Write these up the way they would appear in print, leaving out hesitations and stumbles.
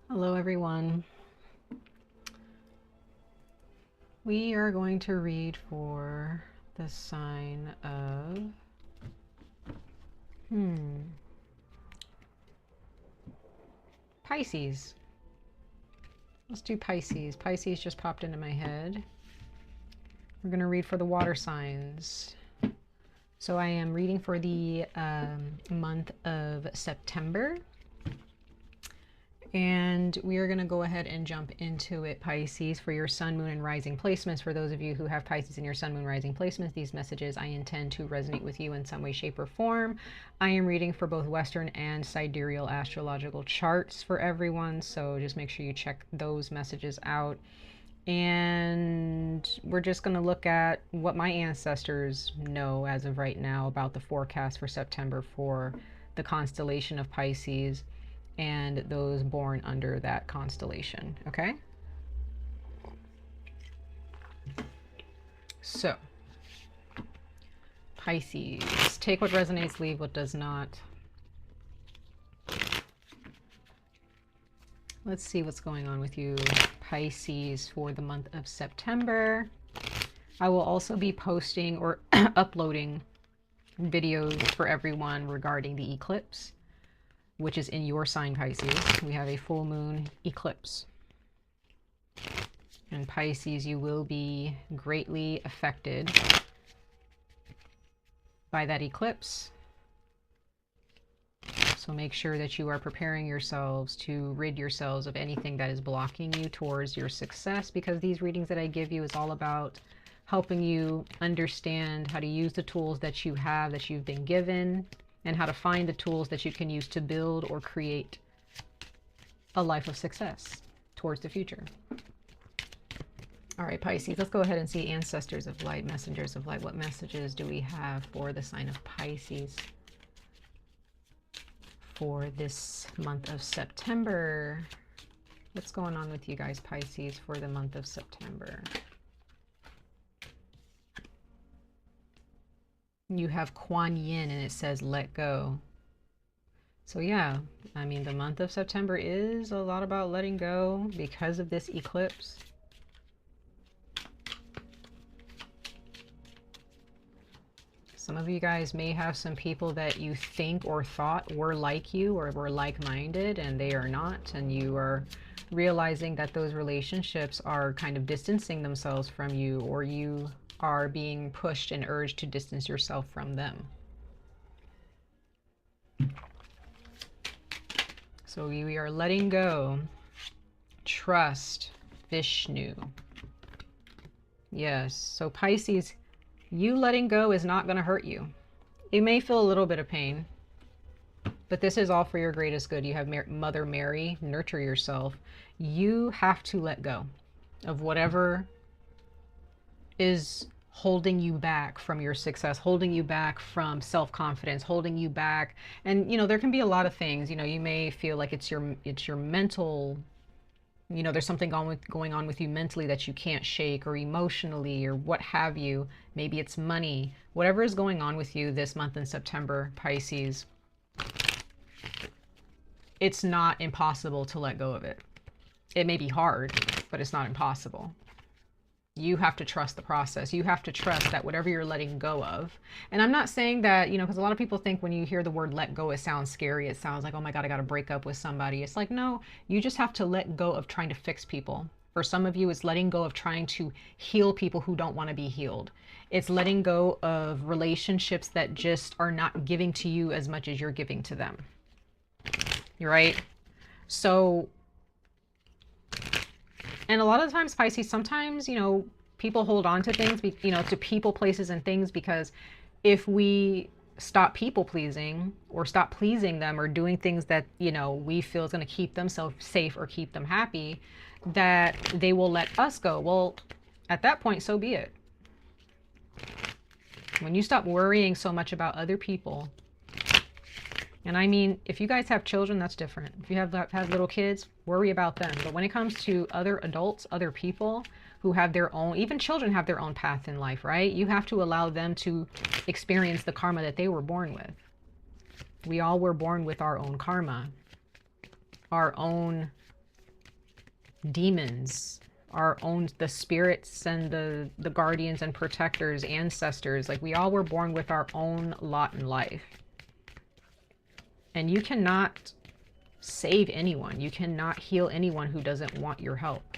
Hello everyone. We are going to read for the sign of Pisces. Let's do Pisces. Pisces just popped into my head. We're going to read for the water signs. So I am reading for the month of September. And we are going to go ahead and jump into it, Pisces, for your sun, moon, and rising placements. For those of you who have Pisces in your sun, moon, rising placements, these messages I intend to resonate with you in some way, shape, or form. I am reading for both Western and sidereal astrological charts for everyone, so just make sure you check those messages out. And we're just going to look at what my ancestors know as of right now about the forecast for September for the constellation of Pisces and those born under that constellation. Okay, so Pisces, take what resonates, leave what does not. Let's see what's going on with you, Pisces, for the month of September. I will also be posting or uploading videos for everyone regarding the eclipse, which is in your sign, Pisces. We have a full moon eclipse. And Pisces, you will be greatly affected by that eclipse. So make sure that you are preparing yourselves to rid yourselves of anything that is blocking you towards your success, because these readings that I give you is all about helping you understand how to use the tools that you have, that you've been given, and how to find the tools that you can use to build or create a life of success towards the future. All right, Pisces, let's go ahead and see ancestors of light, messengers of light. What messages do we have for the sign of Pisces for this month of September? What's going on with you guys, Pisces, for the month of September? You have Kuan Yin and it says let go. So yeah, I mean, the month of September is a lot about letting go because of this eclipse. Some of you guys may have some people that you think or thought were like you or were like-minded, and they are not, and you are realizing that those relationships are kind of distancing themselves from you, or you are being pushed and urged to distance yourself from them. So we are letting go. Trust Vishnu. Yes. So Pisces, you letting go is not going to hurt you. You may feel a little bit of pain, but this is all for your greatest good. You have Mother Mary, nurture yourself. You have to let go of whatever is holding you back from your success, holding you back from self-confidence, holding you back. And, you know, there can be a lot of things. You know, you may feel like it's your mental, you know, there's something going on with you mentally that you can't shake, or emotionally, or what have you. Maybe it's money. Whatever is going on with you this month in September, Pisces, it's not impossible to let go of it. It may be hard, but it's not impossible. You have to trust the process. You have to trust that whatever you're letting go of, and I'm not saying that, you know, because a lot of people think when you hear the word let go, it sounds scary. It sounds like, oh my God, I got to break up with somebody. It's like, no, you just have to let go of trying to fix people. For some of you, it's letting go of trying to heal people who don't want to be healed. It's letting go of relationships that just are not giving to you as much as you're giving to them. You're right. So, and a lot of times, Pisces, sometimes, you know, people hold on to things, you know, to people, places, and things, because if we stop people pleasing or stop pleasing them or doing things that, you know, we feel is going to keep them safe or keep them happy, that they will let us go. Well, at that point, so be it. When you stop worrying so much about other people, and I mean, if you guys have children, that's different. If you have little kids, worry about them. But when it comes to other adults, other people who have their own, even children have their own path in life, right? You have to allow them to experience the karma that they were born with. We all were born with our own karma, our own demons, our own, the spirits and the guardians and protectors, ancestors. Like, we all were born with our own lot in life. And you cannot save anyone. You cannot heal anyone who doesn't want your help.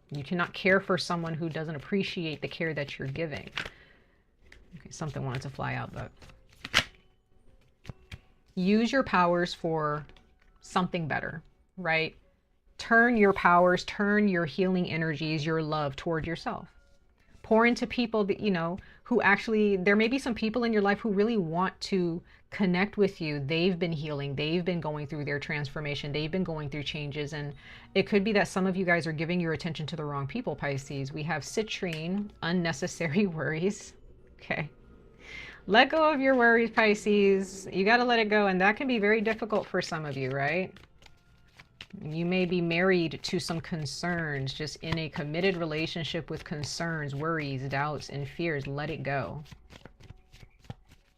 You cannot care for someone who doesn't appreciate the care that you're giving. Okay, something wanted to fly out, but use your powers for something better, right? Turn your powers, turn your healing energies, your love toward yourself. Pour into people that, you know, who actually, there may be some people in your life who really want to connect with you. They've been healing. They've been going through their transformation. They've been going through changes. And it could be that some of you guys are giving your attention to the wrong people, Pisces. We have citrine, unnecessary worries. Okay. Let go of your worries, Pisces. You got to let it go. And that can be very difficult for some of you, right? You may be married to some concerns, just in a committed relationship with concerns, worries, doubts, and fears. Let it go.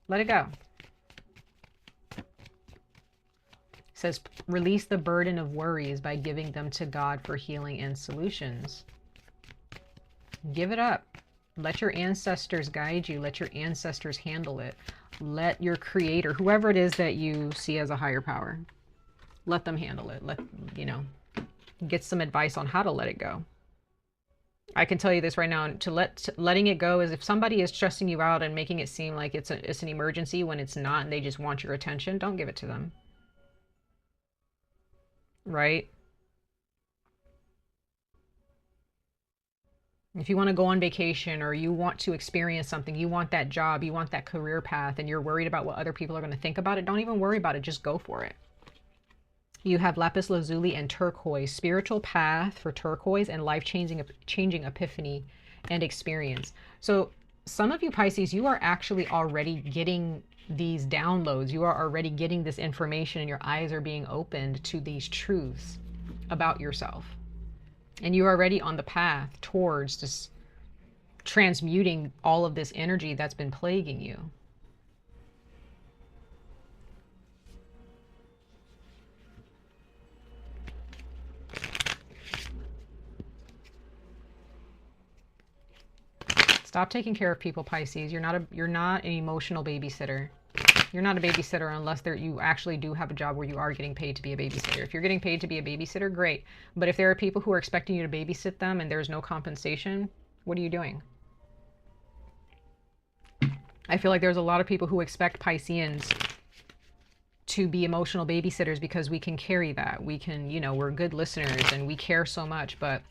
Let it go. It says, release the burden of worries by giving them to God for healing and solutions. Give it up. Let your ancestors guide you. Let your ancestors handle it. Let your creator, whoever it is that you see as a higher power, let them handle it. Let, you know, get some advice on how to let it go. I can tell you this right now, letting it go is if somebody is stressing you out and making it seem like it's an emergency when it's not, and they just want your attention, don't give it to them. Right? If you want to go on vacation, or you want to experience something, you want that job, you want that career path, and you're worried about what other people are going to think about it, don't even worry about it. Just go for it. You have lapis lazuli and turquoise, spiritual path for turquoise, and life-changing epiphany and experience. So some of you Pisces, you are actually already getting these downloads. You are already getting this information, and your eyes are being opened to these truths about yourself. And you're already on the path towards just transmuting all of this energy that's been plaguing you. Stop taking care of people, Pisces. You're not an emotional babysitter. You're not a babysitter unless you actually do have a job where you are getting paid to be a babysitter. If you're getting paid to be a babysitter, great. But if there are people who are expecting you to babysit them and there's no compensation, what are you doing? I feel like there's a lot of people who expect Pisceans to be emotional babysitters because we can carry that. We can, you know, we're good listeners and we care so much, but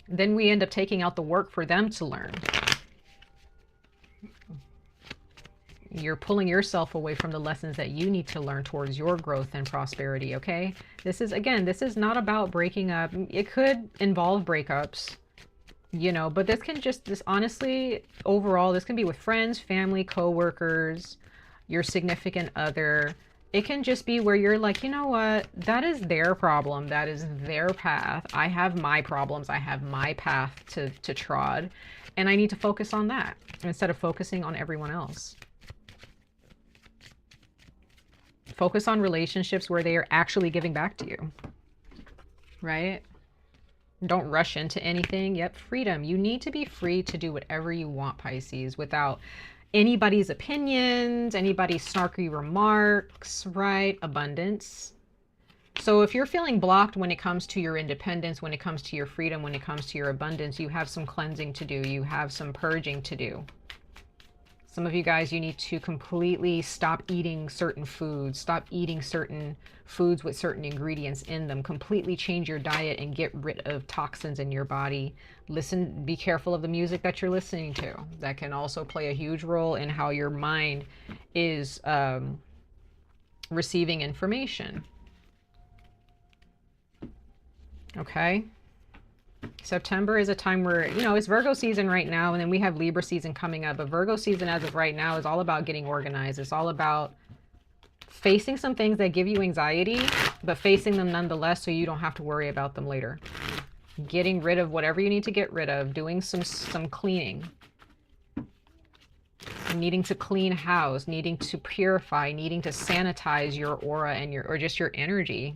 then we end up taking out the work for them to learn. You're pulling yourself away from the lessons that you need to learn towards your growth and prosperity, okay? This is, again, this is not about breaking up. It could involve breakups, you know, but this honestly, overall, this can be with friends, family, co-workers, your significant other. It can just be where you're like, you know what? That is their problem. That is their path. I have my problems. I have my path to trod, and I need to focus on that instead of focusing on everyone else. Focus on relationships where they are actually giving back to you, right? Don't rush into anything. Yep, freedom. You need to be free to do whatever you want, Pisces, without anybody's opinions, anybody's snarky remarks, right? Abundance. So if you're feeling blocked when it comes to your independence, when it comes to your freedom, when it comes to your abundance, you have some cleansing to do. You have some purging to do. Some of you guys, you need to completely stop eating certain foods, stop eating certain foods with certain ingredients in them, completely change your diet and get rid of toxins in your body. Listen, be careful of the music that you're listening to. That can also play a huge role in how your mind is receiving information. Okay. September is a time where, you know, it's Virgo season right now, and then we have Libra season coming up. But Virgo season as of right now is all about getting organized. It's all about facing some things that give you anxiety, but facing them nonetheless so you don't have to worry about them later. Getting rid of whatever you need to get rid of, doing some cleaning. Needing to clean house, needing to purify, needing to sanitize your aura and or just your energy.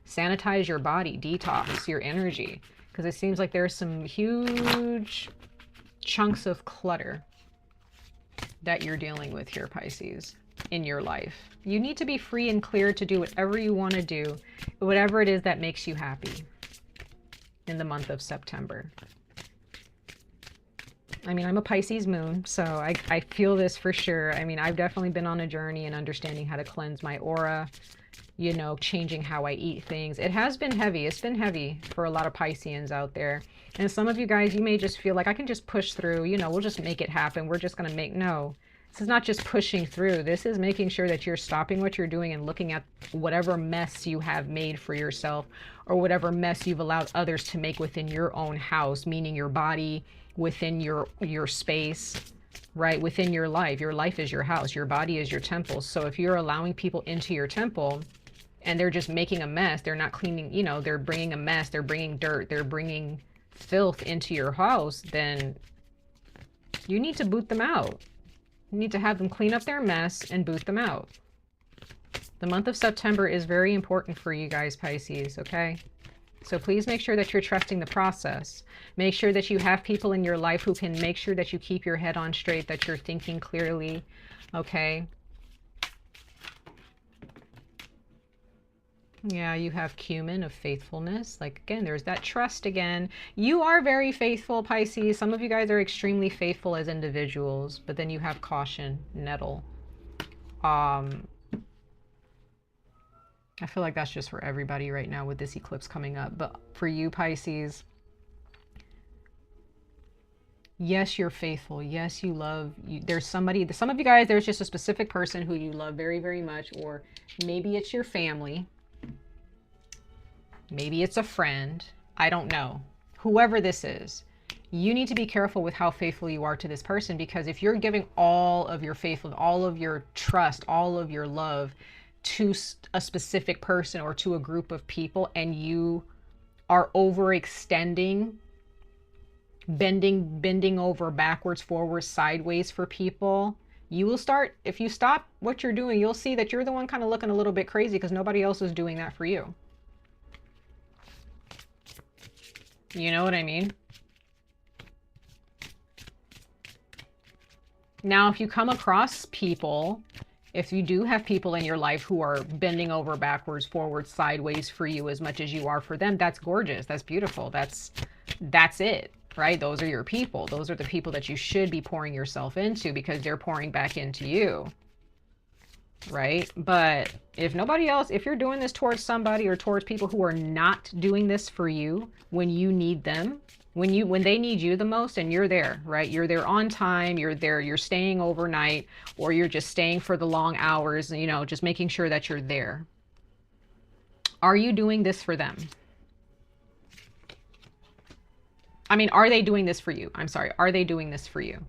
Sanitize your body, detox your energy, because it seems like there's some huge chunks of clutter that you're dealing with here, Pisces, in your life. You need to be free and clear to do whatever you want to do, whatever it is that makes you happy in the month of September. I mean, I'm a Pisces moon, so I feel this for sure. I mean, I've definitely been on a journey in understanding how to cleanse my aura, you know, changing how I eat things. It has been heavy. It's been heavy for a lot of Pisceans out there. And some of you guys, you may just feel like I can just push through, you know, we'll just make it happen. We're just going to make, no, this is not just pushing through. This is making sure that you're stopping what you're doing and looking at whatever mess you have made for yourself, or whatever mess you've allowed others to make within your own house, meaning your body, within your space, right? Within your life. Your life is your house. Your body is your temple. So if you're allowing people into your temple and they're just making a mess, they're not cleaning, you know, they're bringing a mess, they're bringing dirt, they're bringing filth into your house, then you need to boot them out. You need to have them clean up their mess and boot them out. The month of September is very important for you guys, Pisces, okay? So please make sure that you're trusting the process. Make sure that you have people in your life who can make sure that you keep your head on straight, that you're thinking clearly, okay? Yeah, you have cumin of faithfulness. Like, again, there's that trust again. You are very faithful, Pisces. Some of you guys are extremely faithful as individuals, but then you have caution, nettle. I feel like that's just for everybody right now with this eclipse coming up. But for you, Pisces, yes, you're faithful. Yes, you love. There's somebody, some of you guys, there's just a specific person who you love very, very much. Or maybe it's your family. Maybe it's a friend. I don't know. Whoever this is, you need to be careful with how faithful you are to this person, because if you're giving all of your faithfulness, all of your trust, all of your love to a specific person or to a group of people, and you are overextending, bending over backwards, forwards, sideways for people, you will start, if you stop what you're doing, you'll see that you're the one kind of looking a little bit crazy because nobody else is doing that for you. You know what I mean? Now, if you come across people, if you do have people in your life who are bending over backwards, forwards, sideways for you as much as you are for them, that's gorgeous. That's beautiful. That's it, right? Those are your people. Those are the people that you should be pouring yourself into, because they're pouring back into you, right? But if nobody else, if you're doing this towards somebody or towards people who are not doing this for you when you need them, when they need you the most, and you're there, right? You're there on time, you're there, you're staying overnight, or you're just staying for the long hours, you know, just making sure that you're there. Are you doing this for them? I mean, are they doing this for you? I'm sorry. Are they doing this for you?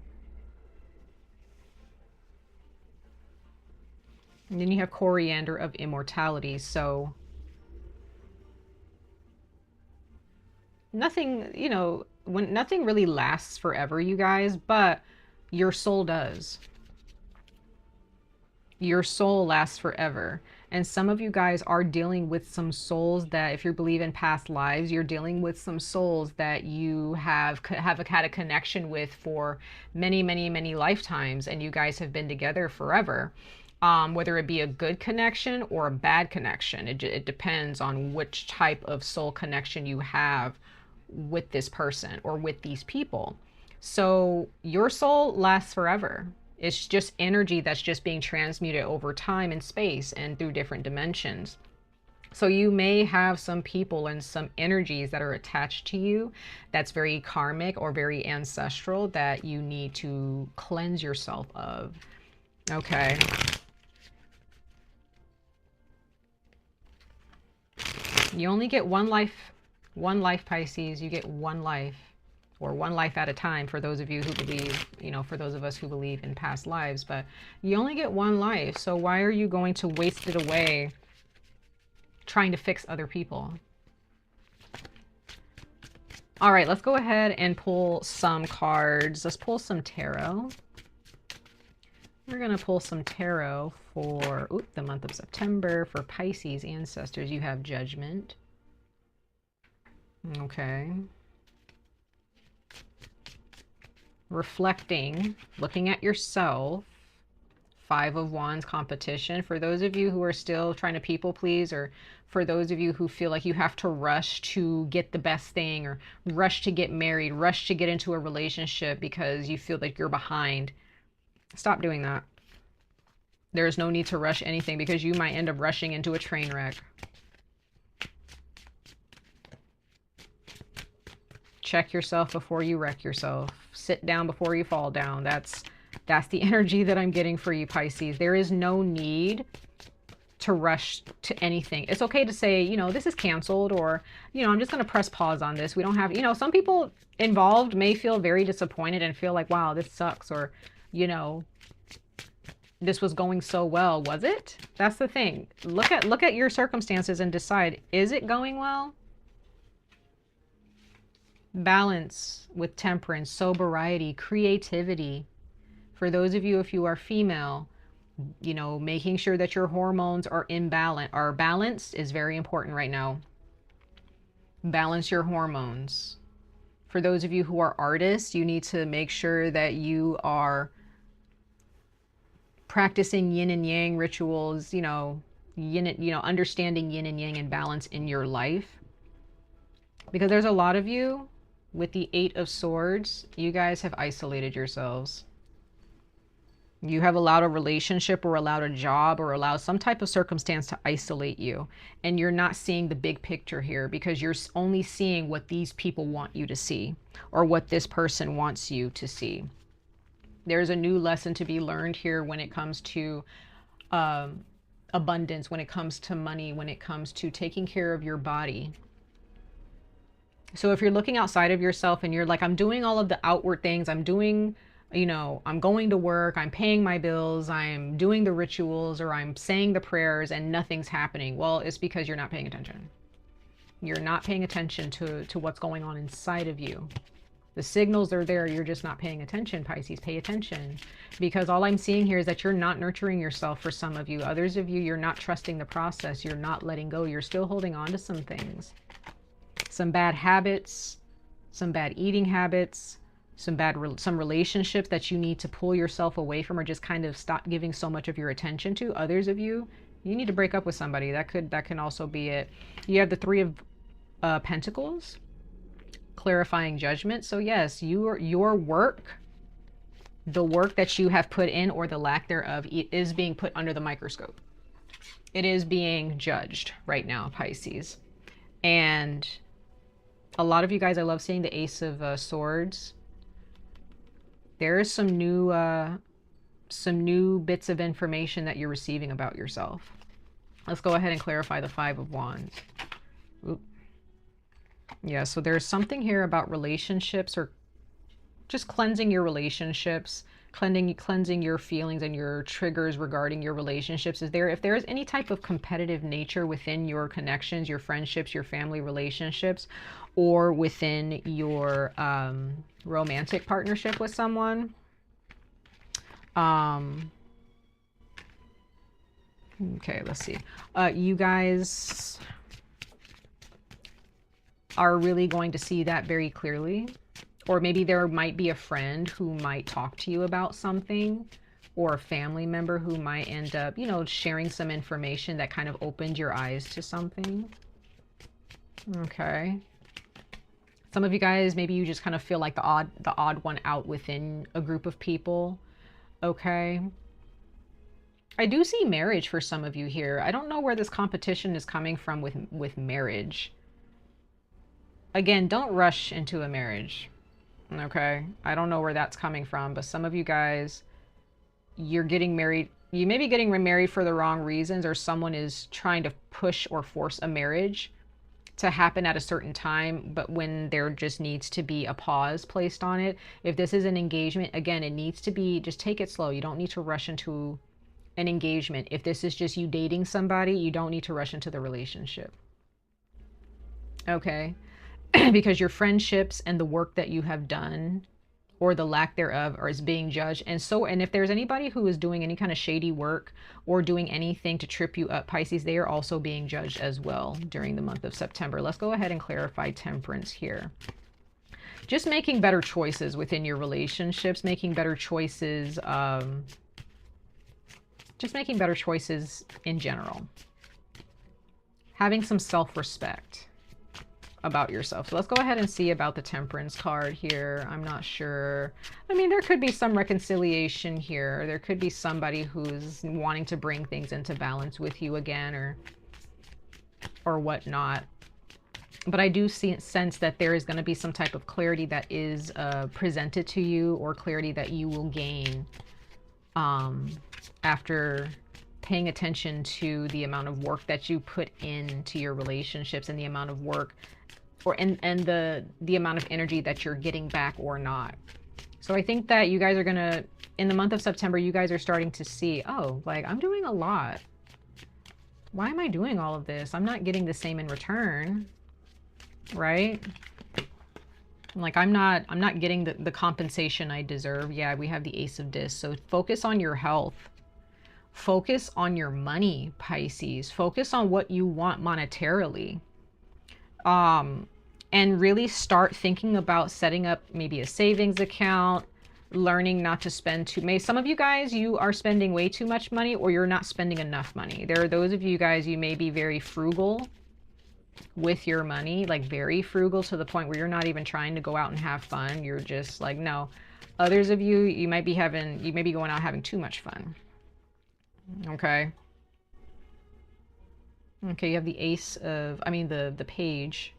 And then you have coriander of immortality. So nothing, you know, when nothing really lasts forever, you guys, but your soul does. Your soul lasts forever. And some of you guys are dealing with some souls that, if you believe in past lives, you're dealing with some souls that you have had a connection with for many, many, many lifetimes, and you guys have been together forever. Whether it be a good connection or a bad connection, it depends on which type of soul connection you have with this person or with these people. So your soul lasts forever. It's just energy that's just being transmuted over time and space and through different dimensions. So you may have some people and some energies that are attached to you that's very karmic or very ancestral that you need to cleanse yourself of. Okay. You only get one life, Pisces. You get one life, or one life at a time for those of you who believe, you know, for those of us who believe in past lives, but you only get one life. So why are you going to waste it away trying to fix other people? All right, let's go ahead and pull some cards. Let's pull some tarot. We're going to pull some tarot for the month of September for Pisces ancestors. You have Judgment. Okay. Reflecting, looking at yourself. 5 of Wands, competition. For those of you who are still trying to people please, or for those of you who feel like you have to rush to get the best thing, or rush to get married, rush to get into a relationship because you feel like you're behind, stop doing that. There is no need to rush anything because you might end up rushing into a train wreck. Check yourself before you wreck yourself. Sit down before you fall down. That's the energy that I'm getting for you, Pisces. There is no need to rush to anything. It's okay to say, you know, this is canceled, or, you know, I'm just going to press pause on this. We don't have, you know, some people involved may feel very disappointed and feel like, wow, this sucks, or, you know, this was going so well. Was it? That's the thing. Look at your circumstances and decide, is it going well? Balance with temperance, sobriety, creativity. For those of you, if you are female, you know, making sure that your hormones are in balance, are balanced is very important right now. Balance your hormones. For those of you who are artists, you need to make sure that you are practicing yin and yang rituals, you know, understanding yin and yang and balance in your life. Because there's a lot of you with the 8 of Swords, you guys have isolated yourselves. You have allowed a relationship or allowed a job or allowed some type of circumstance to isolate you. And you're not seeing the big picture here because you're only seeing what these people want you to see, or what this person wants you to see. There's a new lesson to be learned here when it comes to abundance, when it comes to money, when it comes to taking care of your body. So if you're looking outside of yourself and you're like, I'm doing all of the outward things, I'm doing, you know, I'm going to work, I'm paying my bills, I'm doing the rituals, or I'm saying the prayers and nothing's happening. Well, it's because you're not paying attention. You're not paying attention to what's going on inside of you. The signals are there. You're just not paying attention, Pisces. Pay attention. Because all I'm seeing here is that you're not nurturing yourself for some of you. Others of you, you're not trusting the process. You're not letting go. You're still holding on to some things. Some bad habits, some bad eating habits, some relationships that you need to pull yourself away from, or just kind of stop giving so much of your attention to. Others of you, you need to break up with somebody. That can also be it. You have the 3 of Pentacles, clarifying judgment. So yes, your work, the work that you have put in, or the lack thereof, is being put under the microscope. It is being judged right now, Pisces. And a lot of you guys, I love seeing the Ace of Swords. There is some new bits of information that you're receiving about yourself. Let's go ahead and clarify the 5 of Wands. Oop. Yeah, so there's something here about relationships, or just cleansing your relationships, cleansing your feelings and your triggers regarding your relationships. If there is any type of competitive nature within your connections, your friendships, your family relationships, or within your romantic partnership with someone, okay, let's see. You guys are really going to see that very clearly. Or maybe there might be a friend who might talk to you about something, or a family member who might end up, you know, sharing some information that kind of opened your eyes to something. Okay. Some of you guys, maybe you just kind of feel like the odd one out within a group of people. Okay. I do see marriage for some of you here. I don't know where this competition is coming from with marriage. Again, don't rush into a marriage. Okay. I don't know where that's coming from, but some of you guys, you're getting married. You may be getting remarried for the wrong reasons, or someone is trying to push or force a marriage to happen at a certain time, but when there just needs to be a pause placed on it. If this is an engagement, again, it needs to be, just take it slow. You don't need to rush into an engagement. If this is just you dating somebody, you don't need to rush into the relationship. Okay. Because your friendships and the work that you have done or the lack thereof, or is being judged. And if there's anybody who is doing any kind of shady work or doing anything to trip you up, Pisces, they are also being judged as well during the month of September. Let's go ahead and clarify Temperance here. Just making better choices within your relationships, making better choices, just making better choices in general. Having some self-respect about yourself. So let's go ahead and see about the Temperance card here. I'm not sure. I mean, there could be some reconciliation here. There could be somebody who's wanting to bring things into balance with you again, or whatnot. But I do sense that there is going to be some type of clarity that is presented to you, or clarity that you will gain after paying attention to the amount of work that you put into your relationships, and the amount of work and the amount of energy that you're getting back or not. So I think that you guys are gonna, in the month of September, you guys are starting to see, oh, like, I'm doing a lot. Why am I doing all of this? I'm not getting the same in return, right? Like, I'm not getting the compensation I deserve. Yeah, we have the Ace of Discs. So focus on your health. Focus on your money, Pisces. Focus on what you want monetarily. And really start thinking about setting up maybe a savings account, learning not to spend some of you guys, you are spending way too much money, or you're not spending enough money. There are those of you guys, you may be very frugal with your money, like very frugal to the point where you're not even trying to go out and have fun. You're just like, no. Others of you, you might be going out having too much fun. Okay. Okay, you have the the Page,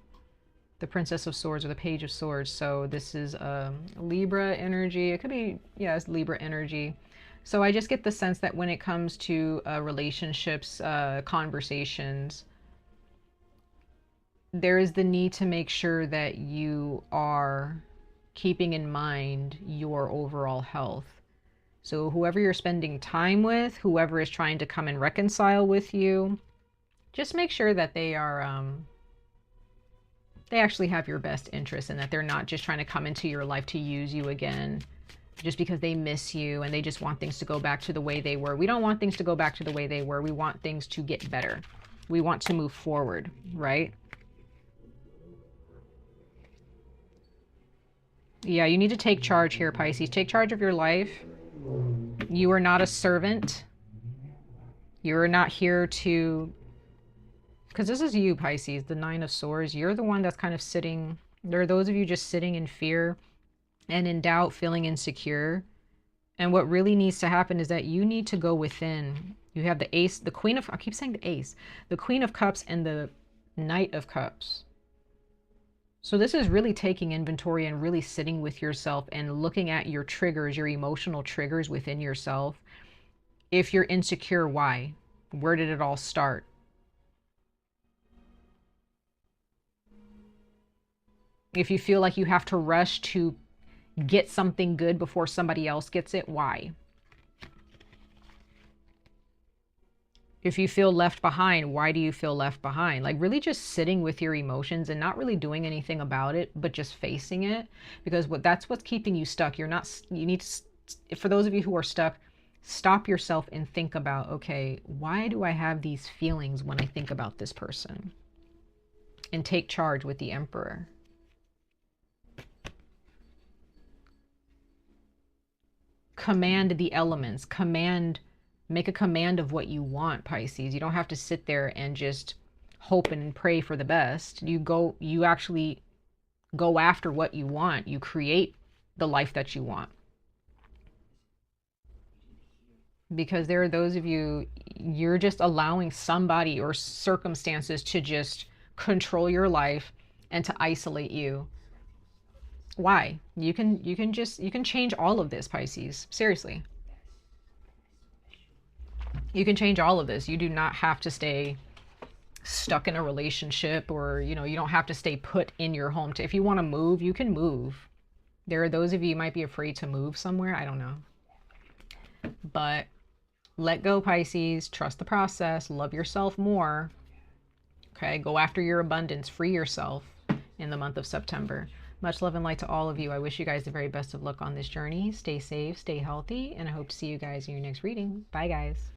the Princess of Swords, or the Page of Swords. So this is Libra energy. It could be, yeah, it's Libra energy. So I just get the sense that when it comes to relationships, conversations, there is the need to make sure that you are keeping in mind your overall health. So whoever you're spending time with, whoever is trying to come and reconcile with you, just make sure that they are, they actually have your best interest, and that they're not just trying to come into your life to use you again just because they miss you and they just want things to go back to the way they were. We don't want things to go back to the way they were. We want things to get better. We want to move forward, right? Yeah, you need to take charge here, Pisces. Take charge of your life. You are not a servant. You are not here to... Because this is you, Pisces, the Nine of Swords. You're the one that's kind of sitting... There are those of you just sitting in fear and in doubt, feeling insecure. And what really needs to happen is that you need to go within. You have the Ace, the Queen of... I keep saying the Ace. The Queen of Cups and the Knight of Cups. So this is really taking inventory and really sitting with yourself and looking at your triggers, your emotional triggers within yourself. If you're insecure, why? Where did it all start? If you feel like you have to rush to get something good before somebody else gets it, why? If you feel left behind, why do you feel left behind? Like, really just sitting with your emotions and not really doing anything about it, but just facing it. Because that's what's keeping you stuck. You need to, for those of you who are stuck, stop yourself and think about, okay, why do I have these feelings when I think about this person? And take charge with the Emperor. Command the elements. Make a command of what you want, Pisces. You don't have to sit there and just hope and pray for the best. You actually go after what you want. You create the life that you want. Because there are those of you, you're just allowing somebody or circumstances to just control your life and to isolate you. Why? You can change all of this, Pisces. Seriously. You can change all of this. You do not have to stay stuck in a relationship, or, you don't have to stay put in your home. If you want to move, you can move. There are those of you who might be afraid to move somewhere. I don't know. But let go, Pisces. Trust the process. Love yourself more. Okay, go after your abundance. Free yourself in the month of September. Much love and light to all of you. I wish you guys the very best of luck on this journey. Stay safe, stay healthy, and I hope to see you guys in your next reading. Bye, guys.